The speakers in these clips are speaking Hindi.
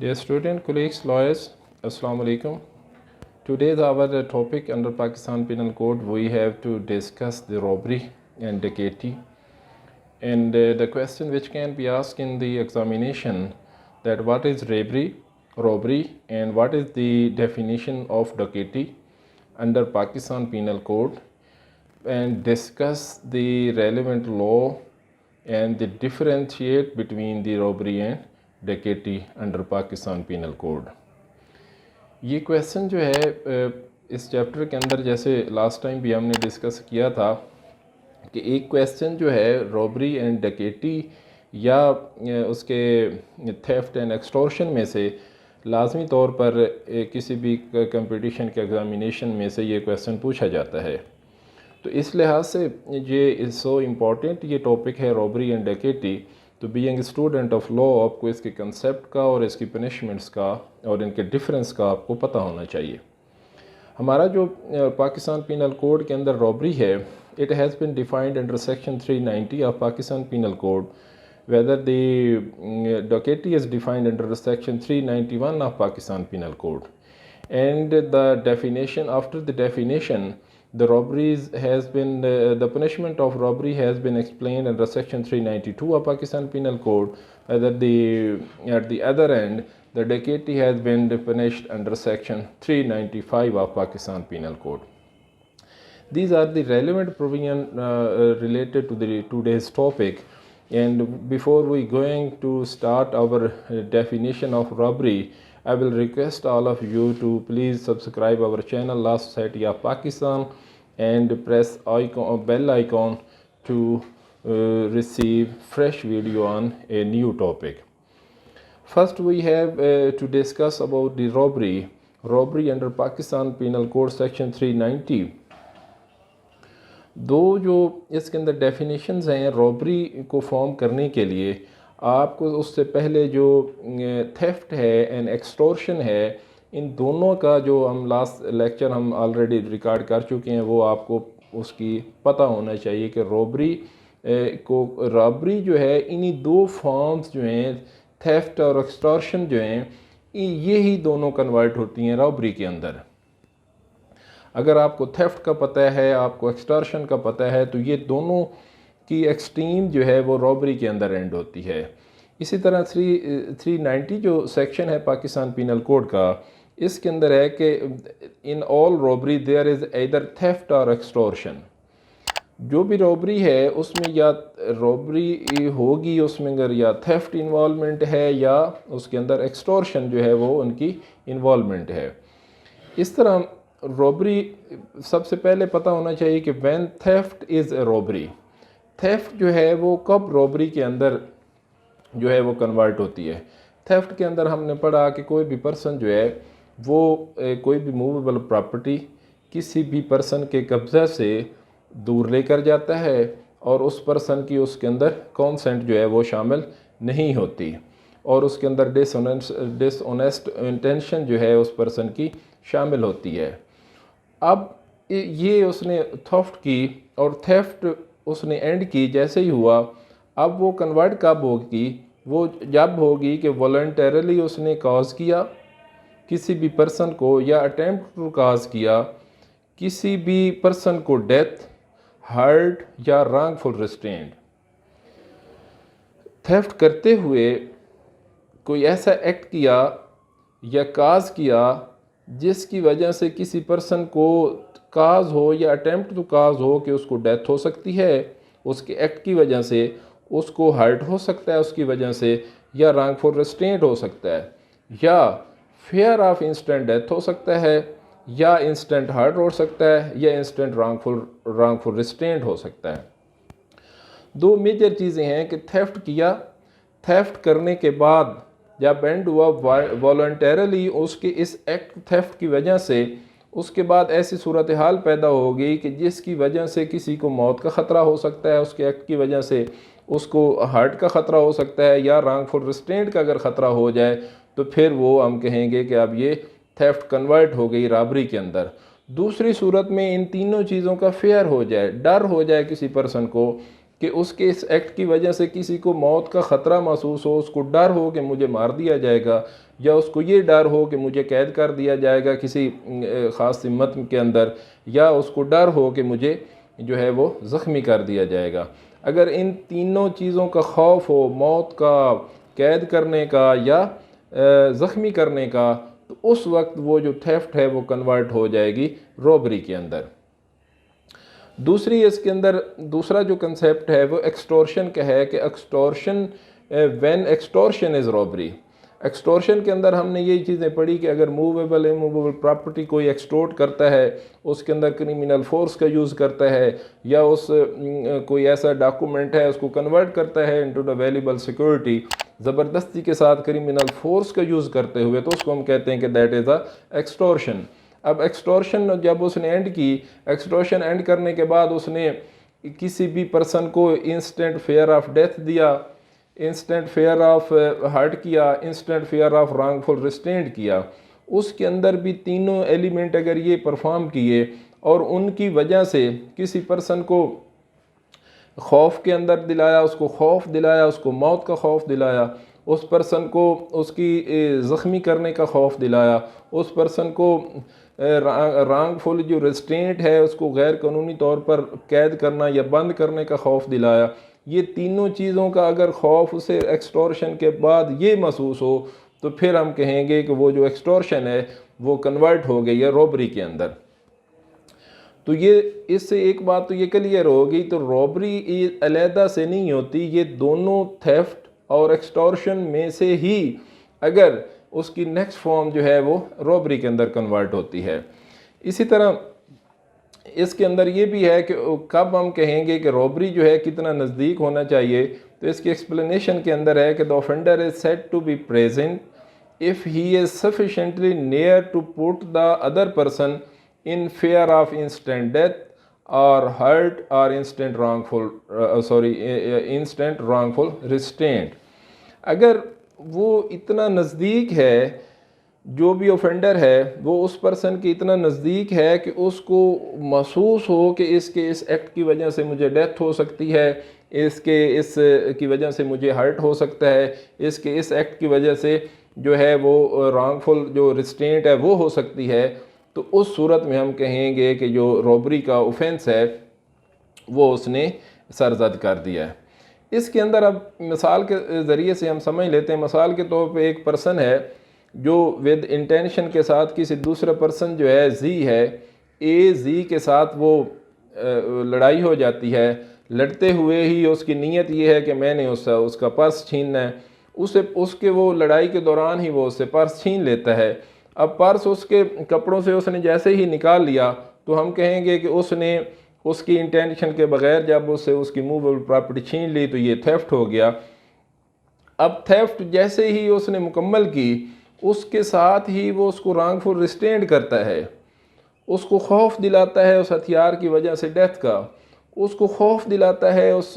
Dear student, colleagues, lawyers, Assalamu alaikum. Today's our topic under Pakistan Penal Code. We have to discuss the robbery and dacoity. And the question which can be asked in the examination that what is robbery and what is the definition of dacoity under Pakistan Penal Code, and discuss the relevant law and the differentiate between the robbery and dacoity under Pakistan Penal Code. ये क्वेश्चन जो है इस चैप्टर के अंदर जैसे लास्ट टाइम भी हमने डिस्कस किया था कि एक क्वेश्चन जो है रॉबरी एंड डकैती या उसके थेफ्ट एंड एक्सटॉर्शन में से लाजमी तौर पर किसी भी कंपटीशन के एग्ज़ामिनेशन में से ये क्वेश्चन पूछा जाता है। तो इस लिहाज से ये सो इम्पॉर्टेंट ये टॉपिक है रॉबरी एंड डकैती। तो बीइंग स्टूडेंट ऑफ लॉ आपको इसके कंसेप्ट का और इसकी पनिशमेंट्स का और इनके डिफरेंस का आपको पता होना चाहिए। हमारा जो पाकिस्तान पीनल कोड के अंदर रॉबरी है, it has been defined under section 390 of Pakistan penal code, whether the dacoity is defined under section 391 of Pakistan Penal Code. And the definition, after the definition, the robberies has been, the punishment of robbery has been explained under section 392 of Pakistan Penal Code, whether at the other end, the dacoity has been punished under section 395 of Pakistan Penal Code. These are the relevant provision related to the today's topic. And before we going to start our definition of robbery, I will request all of you to please subscribe our channel Law Society of Pakistan and press bell icon to receive fresh video on a new topic. First we have to discuss about the robbery under Pakistan Penal Code section 390. दो जो इसके अंदर डेफिनेशंस हैं रॉबरी को फॉर्म करने के लिए, आपको उससे पहले जो थेफ्ट है एंड एक्सटॉर्शन है, इन दोनों का जो हम लास्ट लेक्चर हम ऑलरेडी रिकॉर्ड कर चुके हैं, वो आपको उसकी पता होना चाहिए कि रॉबरी जो है इन्हीं दो फॉर्म्स जो हैं थेफ्ट और एक्सटॉर्शन जो हैं ये ही दोनों कन्वर्ट होती हैं रॉबरी के अंदर। अगर आपको थेफ्ट का पता है, आपको एक्सटॉर्शन का पता है, तो ये दोनों की एक्सट्रीम जो है वो रॉबरी के अंदर एंड होती है। इसी तरह 390 जो सेक्शन है पाकिस्तान पीनल कोड का, इसके अंदर है कि in all robbery there is either theft or extortion. जो भी रॉबरी है उसमें या रॉबरी होगी, उसमें अगर या थेफ्ट इन्वॉल्वमेंट है या उसके अंदर एक्सटॉर्शन जो है वो उनकी इन्वॉल्वमेंट है। इस तरह रॉबरी सबसे पहले पता होना चाहिए कि when theft is a robbery, theft जो है वो कब रॉबरी के अंदर जो है वो कन्वर्ट होती है। थेफ्ट के अंदर हमने पढ़ा कि कोई भी पर्सन जो है वो कोई भी मूवेबल प्रॉपर्टी किसी भी पर्सन के कब्ज़े से दूर लेकर जाता है और उस पर्सन की उसके अंदर कॉन्सेंट जो है वो शामिल नहीं होती और उसके अंदर डिसऑनेस्ट इंटेंशन जो है उस पर्सन की शामिल होती है। अब ये उसने थेफ्ट की और थेफ्ट उसने एंड की जैसे ही हुआ, अब वो कन्वर्ट कब होगी? वो जब होगी कि वॉलंटरली उसने कॉज किया किसी भी पर्सन को या अटेम्प्ट टू कॉज किया किसी भी पर्सन को डेथ, हर्ट या रॉन्गफुल रिस्ट्रेंट। थेफ्ट करते हुए कोई ऐसा एक्ट किया या काज किया जिसकी वजह से किसी पर्सन को काज हो या अटेम्प्ट टू काज हो कि उसको डेथ हो सकती है उसके एक्ट की वजह से, उसको हर्ट हो सकता है उसकी वजह से, या रॉन्गफुल रिस्ट्रेंट हो सकता है, या फेयर ऑफ इंस्टेंट डेथ हो सकता है, या इंस्टेंट हर्ट हो सकता है, या इंस्टेंट रॉन्गफुल रिस्ट्रेंट हो सकता है। दो मेजर चीज़ें हैं कि थेफ्ट किया, थेफ्ट करने के बाद जब एंड हुआ वॉलंटरली उसके इस एक्ट थेफ्ट की वजह से, उसके बाद ऐसी सूरत हाल पैदा हो गई कि जिसकी वजह से किसी को मौत का ख़तरा हो सकता है, उसके एक्ट की वजह से उसको हार्ट का ख़तरा हो सकता है, या रॉन्गफुल रिस्ट्रेंट का अगर ख़तरा हो जाए तो फिर वो हम कहेंगे कि अब ये थेफ्ट कन्वर्ट हो गई रॉबरी के अंदर। दूसरी सूरत में इन तीनों चीज़ों का फेयर हो जाए, डर हो जाए किसी पर्सन को कि उसके इस एक्ट की वजह से किसी को मौत का ख़तरा महसूस हो, उसको डर हो कि मुझे मार दिया जाएगा, या उसको ये डर हो कि मुझे कैद कर दिया जाएगा किसी ख़ास सिमत के अंदर, या उसको डर हो कि मुझे जो है वो ज़ख्मी कर दिया जाएगा। अगर इन तीनों चीज़ों का खौफ हो, मौत का, कैद करने का या ज़ख्मी करने का, तो उस वक्त वो जो थेफ्ट है वो कन्वर्ट हो जाएगी रॉबरी के अंदर। दूसरी इसके अंदर दूसरा जो कंसेप्ट है वो एक्सटॉर्शन का है कि extortion when extortion is robbery. Extortion के अंदर हमने यही चीज़ें पढ़ी कि अगर मूवेबल इमूवेबल प्रॉपर्टी कोई एक्सटोर्ट करता है, उसके अंदर क्रिमिनल फोर्स का यूज़ करता है, या उस कोई ऐसा डॉक्यूमेंट है उसको कन्वर्ट करता है इनटू द वैल्यूएबल सिक्योरिटी ज़बरदस्ती के साथ क्रिमिनल फोर्स का यूज़ करते हुए, तो उसको हम कहते हैं कि दैट इज़ अ एक्सटॉर्शन। अब एक्सटॉर्शन जब उसने एंड की, एक्सटॉर्शन एंड करने के बाद उसने किसी भी पर्सन को इंस्टेंट फेयर ऑफ डेथ दिया, इंस्टेंट फेयर ऑफ हर्ट किया, instant fair of wrongful restraint किया, उसके अंदर भी तीनों एलिमेंट अगर ये परफॉर्म किए और उनकी वजह से किसी पर्सन को खौफ के अंदर दिलाया, उसको खौफ दिलाया, उसको मौत का खौफ दिलाया, उस पर्सन को उसकी ज़ख्मी करने का खौफ दिलाया, उस पर्सन को रॉन्गफुल जो रिस्ट्रेंट है उसको गैर कानूनी तौर पर कैद करना या बंद करने का खौफ दिलाया, ये तीनों चीज़ों का अगर खौफ उसे एक्सटॉर्शन के बाद ये महसूस हो, तो फिर हम कहेंगे कि वो जो एक्सटॉर्शन है वो कन्वर्ट हो गई है रॉबरी के अंदर। तो ये इससे एक बात तो ये क्लियर होगी, तो रॉबरी अलहदा से नहीं होती, ये दोनों थेफ्ट और एक्सटॉर्शन में से ही अगर उसकी नेक्स्ट फॉर्म जो है वो रॉबरी के अंदर कन्वर्ट होती है। इसी तरह इसके अंदर ये भी है कि कब हम कहेंगे कि रॉबरी जो है कितना नज़दीक होना चाहिए, तो इसकी एक्सप्लेनेशन के अंदर है कि the offender is said to be present if he is sufficiently near to put the other person in fear of instant death or hurt or instant wrongful restraint। अगर वो इतना नज़दीक है, जो भी ऑफेंडर है वो उस पर्सन के इतना नज़दीक है कि उसको महसूस हो कि इसके इस एक्ट की वजह से मुझे डेथ हो सकती है, इसके इस की वजह से मुझे हर्ट हो सकता है, इसके इस एक्ट की वजह से जो है वो रॉन्गफुल जो रिस्ट्रेंट है वो हो सकती है, तो उस सूरत में हम कहेंगे कि जो रॉबरी का ऑफेंस है वो उसने सरजद कर दिया है। इसके अंदर अब मिसाल के ज़रिए से हम समझ लेते हैं। मिसाल के तौर पे एक पर्सन है जो विद इंटेंशन के साथ किसी दूसरा पर्सन जो है जी है, ए जी के साथ वो लड़ाई हो जाती है, लड़ते हुए ही उसकी नीयत ये है कि मैंने उसका पर्स छीनना है, उसके वो लड़ाई के दौरान ही वो उससे पर्स छीन लेता है। अब पर्स उसके कपड़ों से उसने जैसे ही निकाल लिया, तो हम कहेंगे कि उसने उसकी इंटेंशन के बगैर जब उससे उसकी मूवेबल प्रॉपर्टी छीन ली तो ये थेफ्ट हो गया। अब थेफ्ट जैसे ही उसने मुकम्मल की, उसके साथ ही वो उसको रॉन्गफुल रिस्ट्रेंट करता है, उसको खौफ दिलाता है उस हथियार की वजह से डेथ का, उसको खौफ दिलाता है उस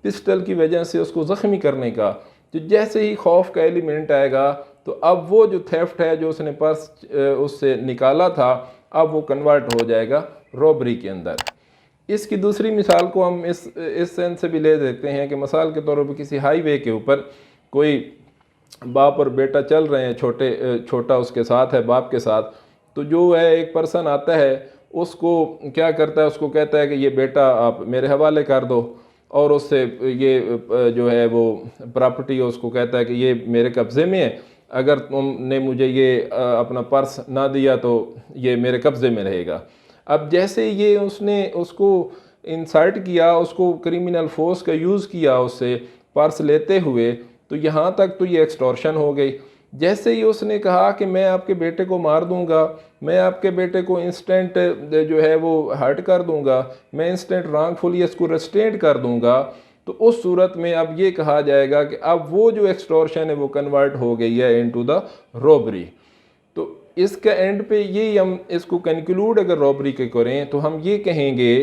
पिस्टल की वजह से उसको ज़ख्मी करने का। तो जैसे ही खौफ का एलिमेंट आएगा, तो अब वो जो थेफ्ट है जो उसने पर्स उससे निकाला था, अब वो कन्वर्ट हो जाएगा रॉबरी के अंदर। इसकी दूसरी मिसाल को हम इस सेंस से भी ले देते हैं कि मिसाल के तौर पर किसी हाईवे के ऊपर कोई बाप और बेटा चल रहे हैं, छोटा उसके साथ है बाप के साथ, तो जो है एक पर्सन आता है, उसको क्या करता है, उसको कहता है कि ये बेटा आप मेरे हवाले कर दो, और उससे ये जो है वो प्रॉपर्टी उसको कहता है कि ये मेरे कब्ज़े में है, अगर तुमने मुझे ये अपना पर्स ना दिया तो ये मेरे कब्ज़े में रहेगा। अब जैसे ये उसने उसको इंसर्ट किया, उसको क्रिमिनल फोर्स का यूज़ किया उससे पर्स लेते हुए, तो यहाँ तक तो ये एक्सटॉर्शन हो गई। जैसे ही उसने कहा कि मैं आपके बेटे को मार दूंगा, मैं आपके बेटे को इंस्टेंट जो है वो हर्ट कर दूंगा, मैं इंस्टेंट रॉन्गफुली इसको रेस्ट्रेंट कर दूंगा, तो उस सूरत में अब ये कहा जाएगा कि अब वो जो एक्सटॉर्शन है वो कन्वर्ट हो गई है इनटू द रॉबरी। तो इसका एंड पे ये हम इसको कंक्लूड अगर रॉबरी के करें, तो हम ये कहेंगे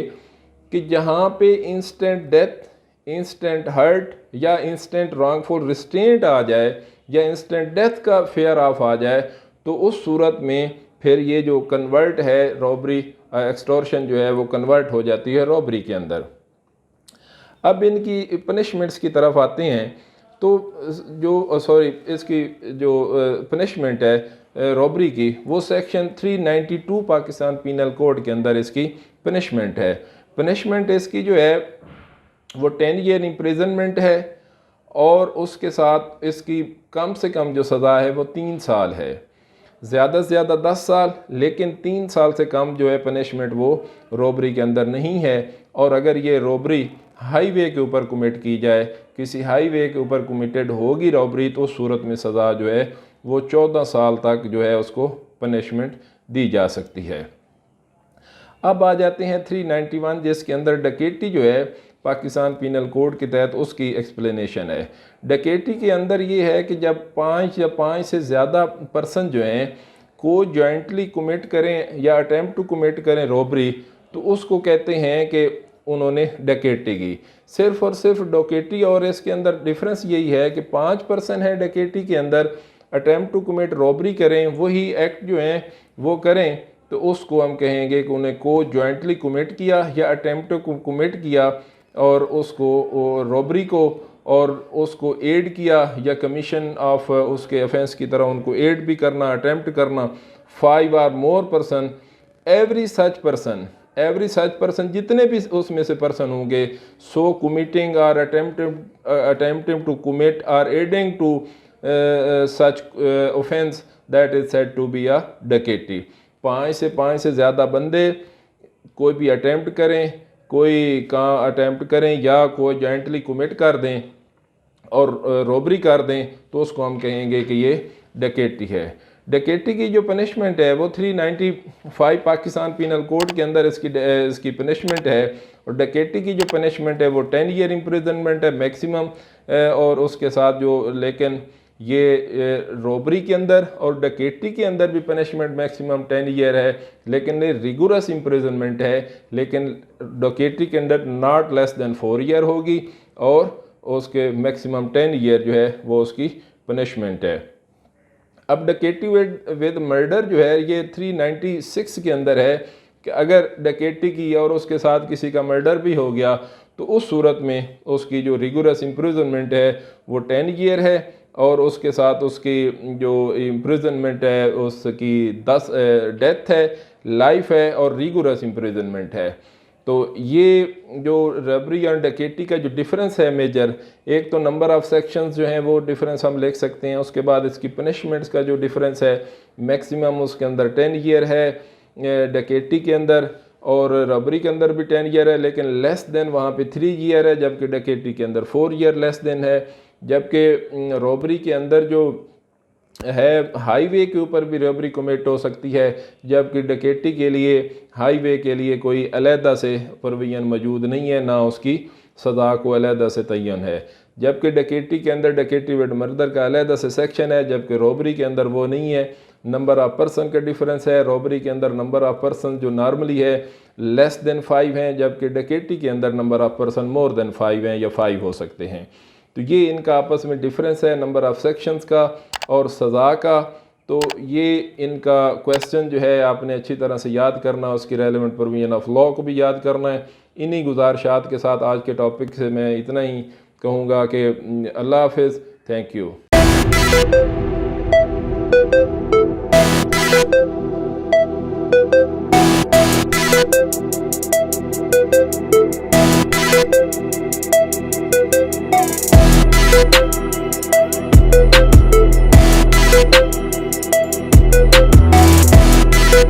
कि जहाँ पे इंस्टेंट डेथ, इंस्टेंट हर्ट या इंस्टेंट रॉन्गफुल रिस्ट्रेंट आ जाए या इंस्टेंट डेथ का फेयर ऑफ आ जाए, तो उस सूरत में फिर ये जो कन्वर्ट है रॉबरी एक्सटॉर्शन जो है वो कन्वर्ट हो जाती है रॉबरी के अंदर। अब इनकी पनिशमेंट्स की तरफ आते हैं। तो जो सॉरी इसकी जो पनिशमेंट है रॉबरी की, वो सेक्शन 392 पाकिस्तान पीनल कोड के अंदर इसकी पनिशमेंट है। पनिशमेंट इसकी जो है वो 10 ईयर इम्प्रिजनमेंट है, और उसके साथ इसकी कम से कम जो सज़ा है वो 3 साल है, ज़्यादा से ज़्यादा 10 साल, लेकिन 3 साल से कम जो है पनिशमेंट वो रॉबरी के अंदर नहीं है। और अगर ये रॉबरी हाईवे के ऊपर कमिट की जाए, किसी हाईवे के ऊपर कमिटेड होगी रॉबरी, तो उस सूरत में सज़ा जो है वो 14 साल तक जो है उसको पनिशमेंट दी जा सकती है। अब आ जाते हैं 391, जिसके अंदर डकैती जो है पाकिस्तान पीनल कोड के तहत उसकी एक्सप्लेनेशन है। डकैती के अंदर ये है कि जब 5 या 5 से ज़्यादा पर्सन जो हैं को जॉइंटली कमिट करें या अटैम्प्ट टू कमिट करें रॉबरी, तो उसको कहते हैं कि उन्होंने डकैती की। सिर्फ और सिर्फ डकैती, और इसके अंदर डिफरेंस यही है कि 5 पर्सन है डकैती के अंदर, अटैम्प्ट टू कमिट रॉबरी करें, वही एक्ट जो हैं वो करें, तो उसको हम कहेंगे कि उन्हें को जॉइंटली कमिट किया या अटैम्प्ट टू कमिट किया, और उसको रॉबरी को और उसको एड किया या कमीशन ऑफ उसके ऑफेंस की तरह उनको एड भी करना, अटैम्प्ट करना। 5 or more person, every such person जितने भी उसमें से पर्सन होंगे, so committing or attempting to commit or aiding to such offence that is said to be a dacoity. 5 से ज़्यादा बंदे कोई भी अटैम्प्ट करें, कोई काम अटैम्प्ट करें या कोई जॉइंटली कमिट कर दें और रॉबरी कर दें, तो उसको हम कहेंगे कि ये डकैती है। डकैती की जो पनिशमेंट है वो 395 पाकिस्तान पीनल कोड के अंदर इसकी पनिशमेंट है, और डकैती की जो पनिशमेंट है वो 10 ईयर इम्प्रिजनमेंट है मैक्सिमम, और उसके साथ जो लेकिन ये रॉबरी के अंदर और डकैती के अंदर भी पनिशमेंट मैक्सिमम 10 ईयर है, लेकिन ये रिगुरस इम्प्रिजनमेंट है। लेकिन डकैती के अंदर नॉट लेस देन 4 ईयर होगी, और उसके मैक्सिमम 10 ईयर जो है वो उसकी पनिशमेंट है। अब डकैती विद मर्डर जो है ये 396 के अंदर है कि अगर डकैती की और उसके साथ किसी का मर्डर भी हो गया, तो उस सूरत में उसकी जो रिगुरस इम्प्रिजनमेंट है वो 10 ईयर है, और उसके साथ उसकी जो इम्प्रिजनमेंट है उसकी 10 डेथ है, लाइफ है, और रिगुरस इम्प्रिजनमेंट है। तो ये जो रबरी और डकैती का जो डिफरेंस है मेजर, एक तो नंबर ऑफ़ सेक्शंस जो हैं वो डिफरेंस हम लिख सकते हैं, उसके बाद इसकी पनिशमेंट्स का जो डिफरेंस है मैक्सिमम उसके अंदर 10 ईयर है डकैती के अंदर, और रबरी के अंदर भी 10 ईयर है, लेकिन लेस देन वहाँ पे 3 ईयर है, जबकि डकैती के अंदर 4 ईयर लेस देन है। जबकि रॉबरी के अंदर जो है हाईवे के ऊपर भी रॉबरी कमिट हो सकती है, जबकि डकैती के लिए हाईवे के लिए कोई अलहदा से प्रोविजन मौजूद नहीं है, ना उसकी सज़ा को अलहदा से तयन है। जबकि डकैती के अंदर डकैती विद मर्डर का अलहदा से सेक्शन है, जबकि रॉबरी के अंदर वो नहीं है। नंबर ऑफ़ पर्सन का डिफरेंस है, रॉबरी के अंदर नंबर ऑफ़ पर्सन जो नॉर्मली है लेस देन 5 हैं, जबकि डकैती के अंदर number of person more than 5 हैं या 5 हो सकते हैं। तो ये इनका आपस में डिफरेंस है नंबर ऑफ़ सेक्शंस का और सज़ा का। तो ये इनका क्वेश्चन जो है आपने अच्छी तरह से याद करना, उसकी रेलेवेंट प्रोविजन ऑफ लॉ को भी याद करना है। इन्हीं गुजारिशात के साथ आज के टॉपिक से मैं इतना ही कहूँगा कि अल्लाह हाफ़िज़, थैंक यू।